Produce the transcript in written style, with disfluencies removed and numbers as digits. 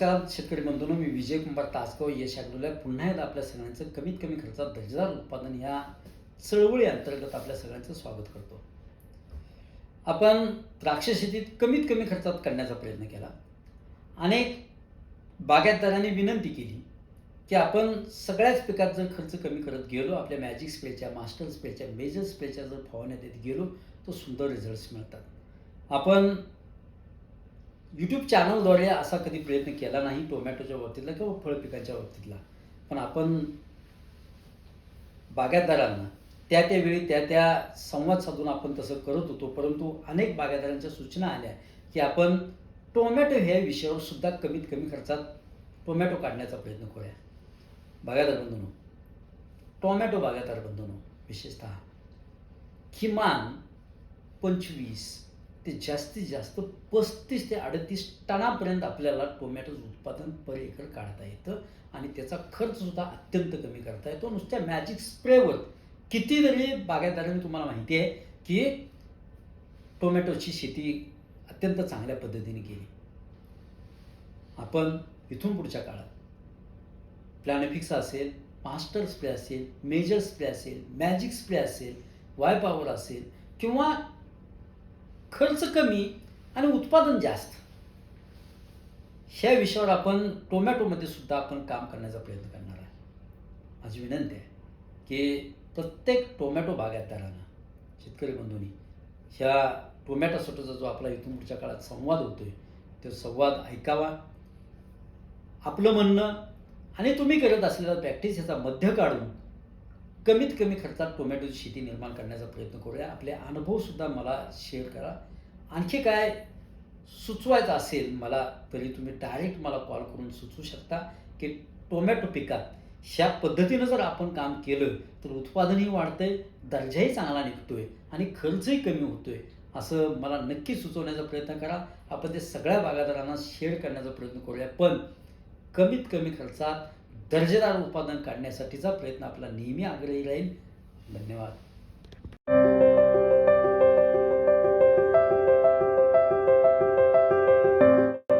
नमस्कार शेतकरी बंधूंनो, मी विजय कुमार तासगाव यश ॲग्रोला पुन्हा एकदा आपल्या सगळ्यांचं कमीत कमी खर्चात दर्जेदार उत्पादन या चळवळी अंतर्गत आपल्या सगळ्यांचं स्वागत करतो. आपण द्राक्ष शेतीत कमीत कमी खर्चात करण्याचा प्रयत्न केला. अनेक बागायतदारांनी विनंती केली की आपण सगळ्याच पिकात जर खर्च कमी करत गेलो, आपल्या मॅजिक स्प्रेच्या, मास्टर स्प्रेच्या, मेजर स्प्रेच्या जर फवारण्या देत गेलो तर सुंदर रिझल्ट्स मिळतात. आपण यूट्यूब चॅनलद्वारे असा कधी प्रयत्न केला नाही टोमॅटोच्या बाबतीतला किंवा फळ पिकांच्या बाबतीतला. पण आपण बागायतदारांना त्यावेळी त्या संवाद साधून आपण तसं करत होतो. परंतु अनेक बागायतदारांच्या सूचना आल्या की आपण टोमॅटो ह्या विषयावर सुद्धा कमीत कमी खर्चात टोमॅटो काढण्याचा प्रयत्न करूया. बागायतदार बंधूंनो, टोमॅटो बागायतदार बंधूंनो, विशेषतः किमान 25 ते जास्तीत जास्त 35 ते 38 टनापर्यंत आपल्याला टोमॅटोचं उत्पादन पर एकर काढता येतं आणि त्याचा खर्चसुद्धा अत्यंत कमी करता येतो. नुसत्या मॅजिक स्प्रेवर कितीतरी बागायतदारांनी तुम्हाला माहिती आहे की टोमॅटोची शेती अत्यंत चांगल्या पद्धतीने केली. आपण इथून पुढच्या काळात प्लॅनोफिक्स असेल, मास्टर स्प्रे असेल, मेजर स्प्रे असेल, मॅजिक स्प्रे असेल, वाय पॉवर असेल किंवा खर्च कमी आणि उत्पादन जास्त, ह्या विषयावर आपण टोमॅटोमध्ये सुद्धा आपण काम करण्याचा प्रयत्न करणार आहे. माझी विनंती आहे की प्रत्येक टोमॅटो बागायतदारांना, शेतकरी बंधूंनी, ह्या टोमॅटोसाठीचा जो आपला इथून पुढच्या काळात संवाद होतोय तो संवाद ऐकावा. आपलं म्हणणं आणि तुम्ही करत असलेला प्रॅक्टिस याचा मध्य काढून कमीत कमी खर्चात टोमॅटोची शेती निर्माण करण्याचा प्रयत्न करूया. आपले अनुभवसुद्धा मला शेअर करा. आणखी काय सुचवायचं असेल मला तरी तुम्ही डायरेक्ट मला कॉल करून सुचवू शकता की टोमॅटो पिकात ह्या पद्धतीनं जर आपण काम केलं तर उत्पादनही वाढतंय, दर्जाही चांगला निघतोय आणि खर्चही कमी होतोय, असं मला नक्की सुचवण्याचा प्रयत्न करा. आपण ते सगळ्या बागायतदारांना शेअर करण्याचा प्रयत्न करूया. पण कमीत कमी खर्चात दर्जेदार उत्पादन काढण्यासाठीचा प्रयत्न आपला नेहमी आग्रही राहील. धन्यवाद.